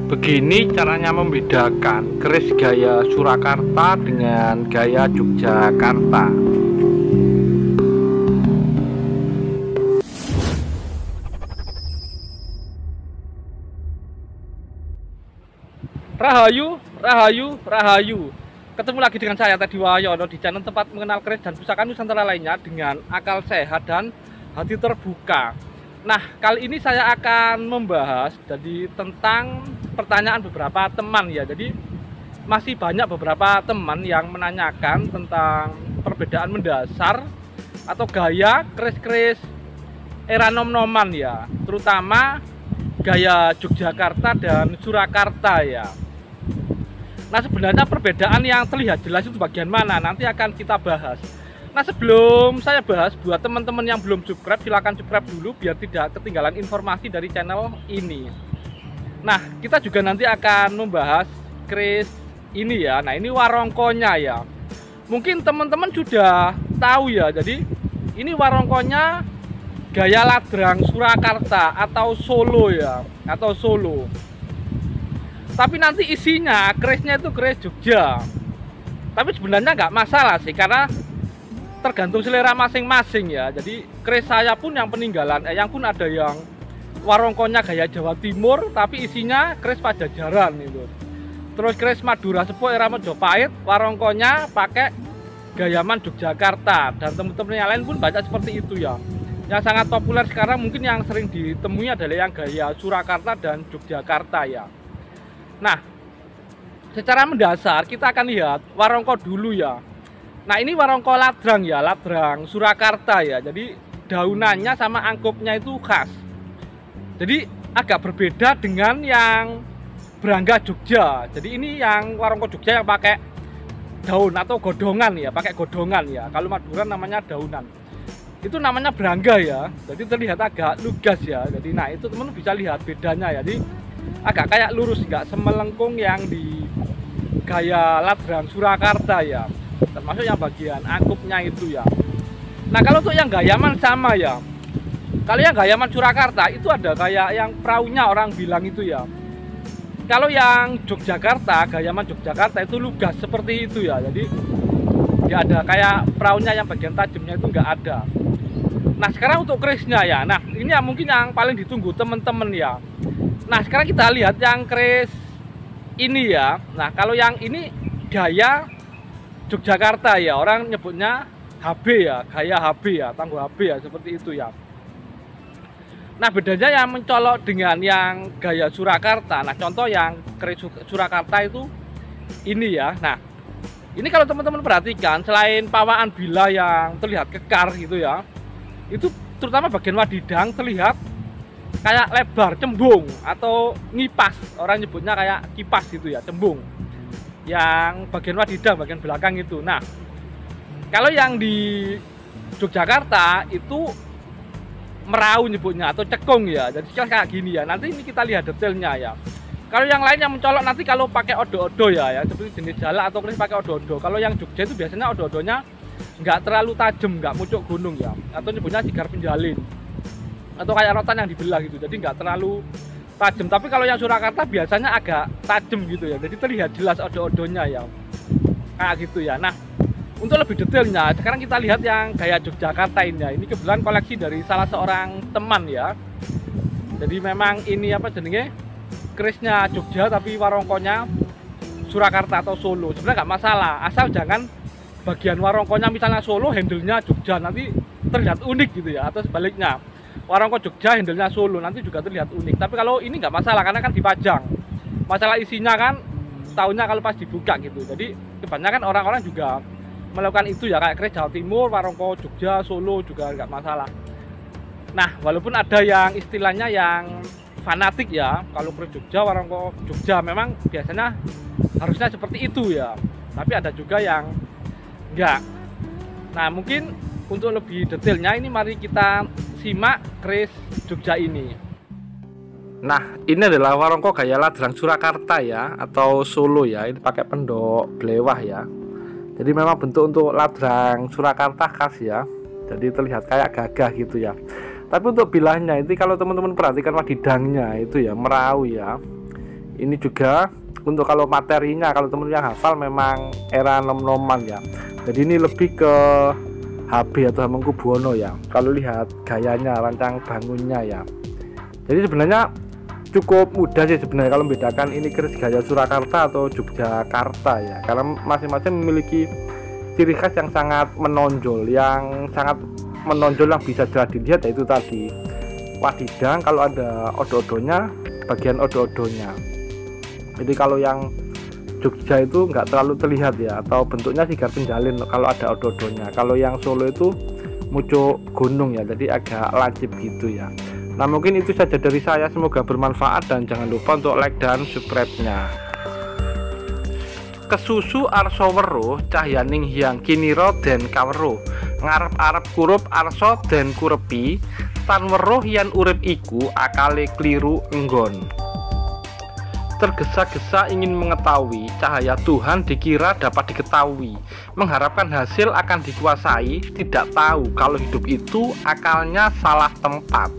Begini caranya membedakan keris gaya Surakarta dengan gaya Yogyakarta. Rahayu, Rahayu, Rahayu. Ketemu lagi dengan saya Teddy Wayono di channel tempat mengenal keris dan pusaka Nusantara lainnya dengan akal sehat dan hati terbuka. Nah, kali ini saya akan membahas tentang pertanyaan beberapa teman ya. Jadi masih banyak beberapa teman yang menanyakan tentang perbedaan mendasar atau gaya keris-keris era nom-noman ya, terutama gaya Yogyakarta dan Surakarta ya. Nah, sebenarnya perbedaan yang terlihat jelas itu bagian mana nanti akan kita bahas. Nah, sebelum saya bahas, buat teman-teman yang belum subscribe, silahkan subscribe dulu biar tidak ketinggalan informasi dari channel ini. Nah, kita juga nanti akan membahas keris ini ya. Nah, ini warongkonya ya. Mungkin teman-teman sudah tahu ya. Jadi ini warongkonya gaya ladrang Surakarta atau Solo ya, atau Solo. Tapi nanti isinya kerisnya itu keris Jogja. Tapi sebenarnya nggak masalah sih, karena tergantung selera masing-masing ya. Jadi keris saya pun yang peninggalan, yang pun ada yang warongkonya gaya Jawa Timur tapi isinya keris Pajajaran itu. Terus keris Madura Sepuh era Majapahit warongkonya pakai gayaman Yogyakarta, dan teman-teman yang lain pun banyak seperti itu ya. Yang sangat populer sekarang mungkin yang sering ditemui adalah yang gaya Surakarta dan Yogyakarta ya. Nah, secara mendasar kita akan lihat warongko dulu ya. Nah, ini warongko ladrang ya, ladrang Surakarta ya. Jadi daunannya sama angkupnya itu khas. Jadi agak berbeda dengan yang berangga Jogja. Jadi ini yang warongko Jogja yang pakai daun atau godongan ya, pakai godongan ya. Kalau Madura namanya daunan. Itu namanya berangga ya. Jadi terlihat agak lugas ya. Jadi nah itu teman bisa lihat bedanya ya. Jadi agak kayak lurus, nggak semelengkung yang di gaya ladrang Surakarta ya. Termasuk yang bagian angkupnya itu ya. Nah, kalau untuk yang gayaman sama ya. Kalau yang gayaman Surakarta itu ada kayak yang perahunya orang bilang itu ya. Kalau yang Yogyakarta, gayaman Yogyakarta itu lugas seperti itu ya. Jadi nggak ada kayak perahunya yang bagian tajamnya itu nggak ada. Nah, sekarang untuk kerisnya ya. Nah, ini yang mungkin yang paling ditunggu teman-teman ya. Nah, sekarang kita lihat yang keris ini ya. Nah, kalau yang ini gaya Yogyakarta ya, orang nyebutnya HB ya, gaya HB ya, tangguh HB ya, seperti itu ya. Nah, bedanya yang mencolok dengan yang gaya Surakarta. Nah, contoh yang keris Surakarta itu ini ya. Nah, ini kalau teman-teman perhatikan, selain pawaan bila yang terlihat kekar gitu ya, itu terutama bagian wadidang terlihat kayak lebar, cembung atau ngipas, orang nyebutnya kayak kipas gitu ya, cembung. Yang bagian wadidang, bagian belakang itu. Nah, kalau yang di Yogyakarta itu merau nyebutnya atau cekung ya. Jadi kayak gini ya. Nanti ini kita lihat detailnya ya. Kalau yang lain yang mencolok nanti kalau pakai odo-odo ya, seperti jenis jala atau keris pakai odo-odo. Kalau yang Jogja itu biasanya odo-odonya nggak terlalu tajam, nggak mucuk gunung ya, atau nyebutnya sigar penjalin atau kayak rotan yang dibelah gitu. Jadi nggak terlalu tajam. Tapi kalau yang Surakarta biasanya agak tajam gitu ya. Jadi terlihat jelas odo-odonya ya. Kayak gitu ya. Nah, untuk lebih detailnya sekarang kita lihat yang gaya Yogyakarta ini ya. Ini kebetulan koleksi dari salah seorang teman ya. Jadi memang ini apa jenenge? Kerisnya Jogja tapi warongkonya Surakarta atau Solo. Sebenarnya nggak masalah, asal jangan bagian warongkonya misalnya Solo, handle-nya Jogja, nanti terlihat unik gitu ya. Atau sebaliknya, warongko Jogja, handle-nya Solo, nanti juga terlihat unik. Tapi kalau ini nggak masalah karena kan dipajang. Masalah isinya kan tahunya kalau pas dibuka gitu. Jadi kebanyakan orang-orang juga melakukan itu ya, kayak keris Jawa Timur, warongko Jogja, Solo juga nggak masalah. Nah, walaupun ada yang istilahnya yang fanatik ya, kalau keris Jogja, warongko Jogja memang biasanya harusnya seperti itu ya. Tapi ada juga yang enggak. Nah, mungkin untuk lebih detailnya ini mari kita simak keris Jogja ini. Nah, ini adalah warongko gaya ladrang Surakarta ya, atau Solo ya. Ini pakai pendok blewah ya. Jadi memang bentuk untuk ladrang Surakarta khas ya. Jadi terlihat kayak gagah gitu ya. Tapi untuk bilahnya itu kalau teman-teman perhatikan wadidangnya itu ya, merau ya. Ini juga untuk kalau materinya, kalau teman yang hafal memang era nom-noman ya. Jadi ini lebih ke HB atau Hamengkubuwono ya. Kalau lihat gayanya, rancang bangunnya ya. Jadi sebenarnya cukup mudah sih sebenarnya kalau membedakan ini keris gaya Surakarta atau Yogyakarta ya. Karena masing-masing memiliki ciri khas yang sangat menonjol, yang bisa jelas dilihat, yaitu tadi wadidang, kalau ada odo-odonya, bagian odo-odonya. Jadi kalau yang Jogja itu nggak terlalu terlihat ya, atau bentuknya sigar penjalin kalau ada odo-odonya. Kalau yang Solo itu mucuk gunung ya, jadi agak lancip gitu ya. Nah mungkin itu saja dari saya, semoga bermanfaat dan jangan lupa untuk like dan subscribe-nya. Kesusu arso weruh cahyaning hyang kiniro den kawruh, ngarep-arep kurup arso den kurepi, tan weruh yen urip iku akale kliru enggon. Tergesa-gesa ingin mengetahui, cahaya Tuhan dikira dapat diketahui, mengharapkan hasil akan dikuasai, tidak tahu kalau hidup itu akalnya salah tempat.